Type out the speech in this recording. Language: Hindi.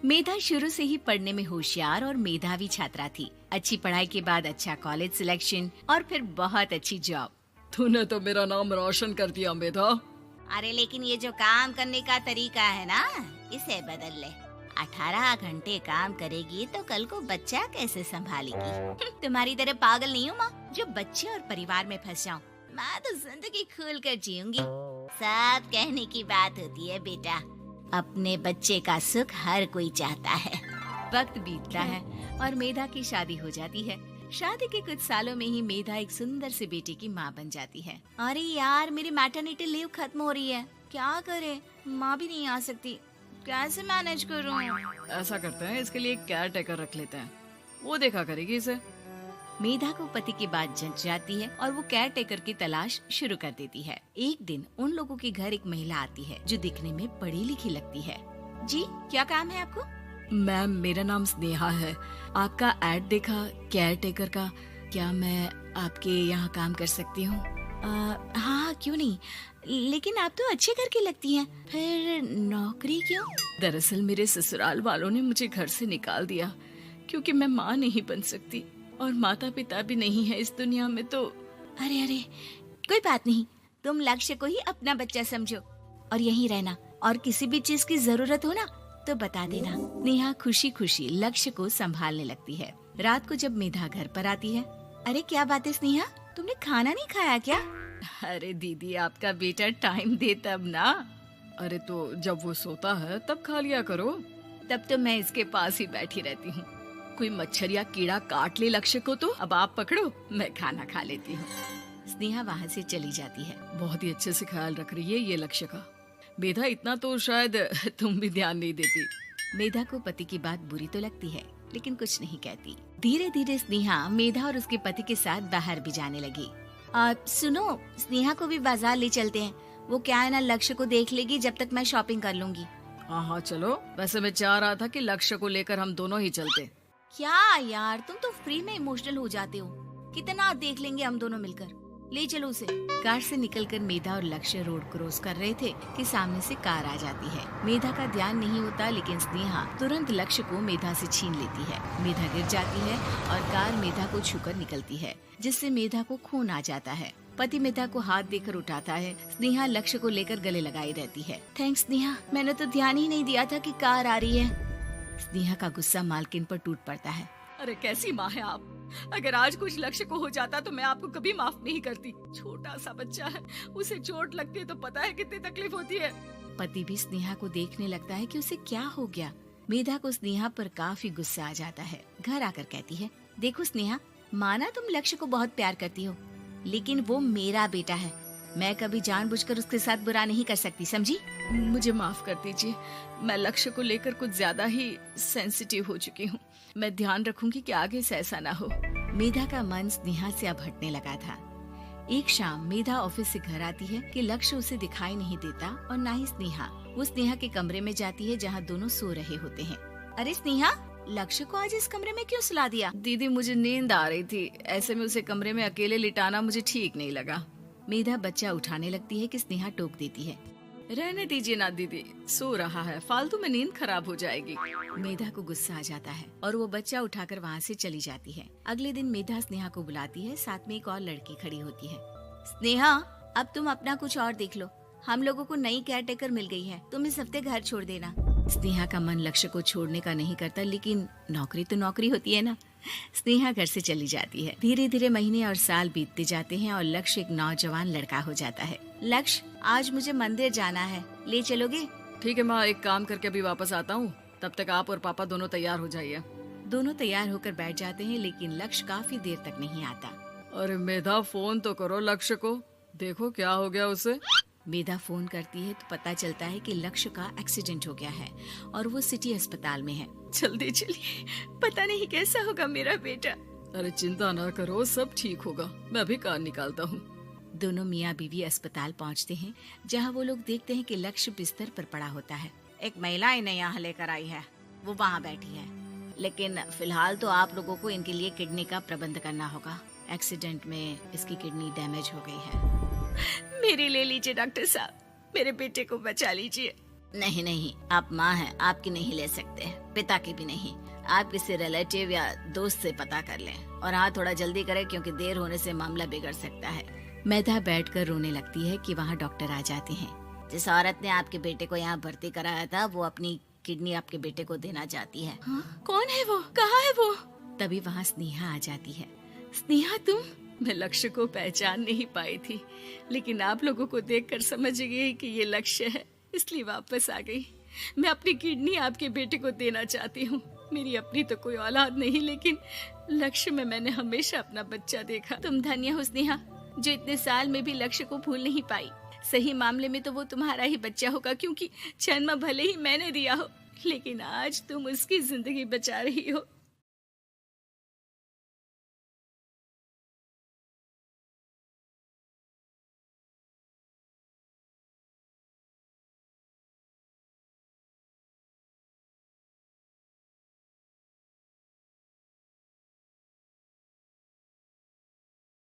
मेधा शुरू से ही पढ़ने में होशियार और मेधावी छात्रा थी। अच्छी पढ़ाई के बाद अच्छा कॉलेज सिलेक्शन और फिर बहुत अच्छी जॉब। तूने तो मेरा नाम रोशन कर दिया मेधा। अरे लेकिन ये जो काम करने का तरीका है ना, इसे बदल ले। 18 घंटे काम करेगी तो कल को बच्चा कैसे संभालेगी? तुम्हारी तरह पागल नहीं हूँ माँ, जो बच्चे और परिवार में फंस जाऊँ। मैं तो जिंदगी खुल कर जीऊंगी। सब कहने की बात होती है बेटा, अपने बच्चे का सुख हर कोई चाहता है। वक्त बीतता है और मेधा की शादी हो जाती है। शादी के कुछ सालों में ही मेधा एक सुंदर से बेटे की माँ बन जाती है। अरे यार, मेरी मैटरनिटी लीव खत्म हो रही है, क्या करे? माँ भी नहीं आ सकती, कैसे मैनेज करूँ? ऐसा करते हैं, इसके लिए एक केयर टेकर रख लेते हैं, वो देखा करेगी इसे। मेधा को पति की बात जंच जाती है और वो केयर टेकर की तलाश शुरू कर देती है। एक दिन उन लोगों के घर एक महिला आती है जो दिखने में पढ़ी लिखी लगती है। जी, क्या काम है आपको? मैम, मेरा नाम स्नेहा है। आपका एड देखा केयर टेकर का, क्या मैं आपके यहाँ काम कर सकती हूँ? हाँ, क्यों नहीं, लेकिन आप तो अच्छे घर की लगती हैं, फिर नौकरी क्यों? दरअसल मेरे ससुराल वालों ने मुझे घर से निकाल दिया क्योंकि मैं माँ नहीं बन सकती और माता पिता भी नहीं है इस दुनिया में। तो अरे कोई बात नहीं, तुम लक्ष्य को ही अपना बच्चा समझो और यहीं रहना, और किसी भी चीज की जरूरत हो ना तो बता देना। नेहा खुशी खुशी लक्ष्य को संभालने लगती है। रात को जब मेधा घर पर आती है, अरे क्या बात है स्नेहा, तुमने खाना नहीं खाया क्या? अरे दीदी, आपका बेटा टाइम दे तब ना। अरे तो जब वो सोता है तब खा लिया करो। तब तो मैं इसके पास ही बैठी रहती हूँ। कोई मच्छर या कीड़ा काट ले लक्ष्य को तो अब आप पकड़ो, मैं खाना खा लेती हूँ। स्नेहा वहाँ से चली जाती है। बहुत ही अच्छे से ख्याल रख रही है ये लक्ष्य का। मेधा, इतना तो शायद तुम भी ध्यान नहीं देती। मेधा को पति की बात बुरी तो लगती है लेकिन कुछ नहीं कहती। धीरे धीरे स्नेहा मेधा और उसके पति के साथ बाहर भी जाने लगी। सुनो, स्नेहा को भी बाजार ले चलते हैं, वो क्या है ना, लक्ष्य को देख लेगी जब तक मैं शॉपिंग कर लूंगी। हाँ चलो, वैसे मैं चाह रहा था कि लक्ष्य को लेकर हम दोनों ही चलते। क्या यार, तुम तो फ्री में इमोशनल हो जाते हो, कितना देख लेंगे हम दोनों मिलकर, ले चलो उसे। कार से निकलकर मेधा और लक्ष्य रोड क्रॉस कर रहे थे कि सामने से कार आ जाती है। मेधा का ध्यान नहीं होता लेकिन स्नेहा तुरंत लक्ष्य को मेधा से छीन लेती है। मेधा गिर जाती है और कार मेधा को छूकर निकलती है, जिससे मेधा को खून आ जाता है। पति मेधा को हाथ देकर उठाता है। स्नेहा लक्ष्य को लेकर गले लगाई रहती है। थैंक्स स्नेहा, मैंने तो ध्यान ही नहीं दिया था कि कार आ रही है। स्नेहा का गुस्सा मालकिन पर टूट पड़ता है। अरे कैसी माँ है आप, अगर आज कुछ लक्ष्य को हो जाता तो मैं आपको कभी माफ नहीं करती। छोटा सा बच्चा है, उसे चोट लगती है तो पता है कितनी तकलीफ होती है। पति भी स्नेहा को देखने लगता है कि उसे क्या हो गया। मेधा को स्नेहा पर काफी गुस्सा आ जाता है। घर आकर कहती है, देखो स्नेहा, माना तुम लक्ष्य को बहुत प्यार करती हो, लेकिन वो मेरा बेटा है, मैं कभी जानबूझकर उसके साथ बुरा नहीं कर सकती, समझी? मुझे माफ कर दीजिए, मैं लक्ष्य को लेकर कुछ ज्यादा ही सेंसिटिव हो चुकी हूँ। मैं ध्यान रखूंगी कि आगे से ऐसा ना हो। मेधा का मन स्नेहा से अब हटने लगा था। एक शाम मेधा ऑफिस से घर आती है कि लक्ष्य उसे दिखाई नहीं देता और ना ही स्नेहा। वो स्नेहा के कमरे में जाती है जहाँ दोनों सो रहे होते हैं। अरे स्नेहा, लक्ष्य को आज इस कमरे में क्यों सुला दिया? दीदी, मुझे नींद आ रही थी, ऐसे में उसे कमरे में अकेले लिटाना मुझे ठीक नहीं लगा। मेधा बच्चा उठाने लगती है कि स्नेहा टोक देती है। रहने दीजिए ना दीदी, सो रहा है, फालतू में नींद खराब हो जाएगी। मेधा को गुस्सा आ जाता है और वो बच्चा उठाकर वहाँ से चली जाती है। अगले दिन मेधा स्नेहा को बुलाती है, साथ में एक और लड़की खड़ी होती है। स्नेहा, अब तुम अपना कुछ और देख लो, हम लोगों को नई केयर टेकर मिल गई है, तुम इस हफ्ते घर छोड़ देना। स्नेहा का मन लक्ष्य को छोड़ने का नहीं करता, लेकिन नौकरी तो नौकरी होती है ना। स्नेहा घर से चली जाती है। धीरे धीरे महीने और साल बीतते जाते हैं और लक्ष्य एक नौजवान लड़का हो जाता है। लक्ष्य, आज मुझे मंदिर जाना है, ले चलोगे? ठीक है माँ, एक काम करके अभी वापस आता हूँ, तब तक आप और पापा दोनों तैयार हो जाइए। दोनों तैयार होकर बैठ जाते हैं लेकिन लक्ष्य काफी देर तक नहीं आता। अरे मेधा, फोन तो करो लक्ष्य को, देखो क्या हो गया उसे। मेधा फोन करती है तो पता चलता है कि लक्ष्य का एक्सीडेंट हो गया है और वो सिटी अस्पताल में है। जल्दी चलिए, पता नहीं कैसा होगा मेरा बेटा। अरे चिंता ना करो, सब ठीक होगा, मैं अभी कार निकालता हूँ। दोनों मियाँ बीवी अस्पताल पहुँचते हैं जहाँ वो लोग देखते हैं कि लक्ष्य बिस्तर पर पड़ा होता है। एक महिला इन्हें यहाँ लेकर आई है, वो वहाँ बैठी है, लेकिन फिलहाल तो आप लोगों को इनके लिए किडनी का प्रबंध करना होगा। एक्सीडेंट में इसकी किडनी डैमेज हो गई है। मेरी ले लीजिए डॉक्टर साहब, मेरे बेटे को बचा लीजिए। नहीं नहीं, आप माँ हैं, आपकी नहीं ले सकते, पिता की भी नहीं। आप किसी रिलेटिव या दोस्त से पता कर लें और हाँ थोड़ा जल्दी करें क्योंकि देर होने से मामला बिगड़ सकता है। मेधा बैठकर रोने लगती है कि वहाँ डॉक्टर आ जाते हैं। जिस औरत ने आपके बेटे को यहाँ भर्ती कराया था वो अपनी किडनी आपके बेटे को देना चाहती है। कौन है वो? कहाँ है वो? तभी वहाँ स्नेहा आ जाती है। स्नेहा तुम? मैं लक्ष्य को पहचान नहीं पाई थी, लेकिन आप लोगों को देखकर समझ गई कि ये लक्ष्य है, इसलिए वापस आ गई। मैं अपनी किडनी आपके बेटे को देना चाहती हूँ। मेरी अपनी तो कोई औलाद नहीं, लेकिन लक्ष्य में मैंने हमेशा अपना बच्चा देखा। तुम धन्य हो स्नेहा, जो इतने साल में भी लक्ष्य को भूल नहीं पाई। सही मामले में तो वो तुम्हारा ही बच्चा होगा, क्योंकि जन्म भले ही मैंने दिया हो, लेकिन आज तुम उसकी जिंदगी बचा रही हो।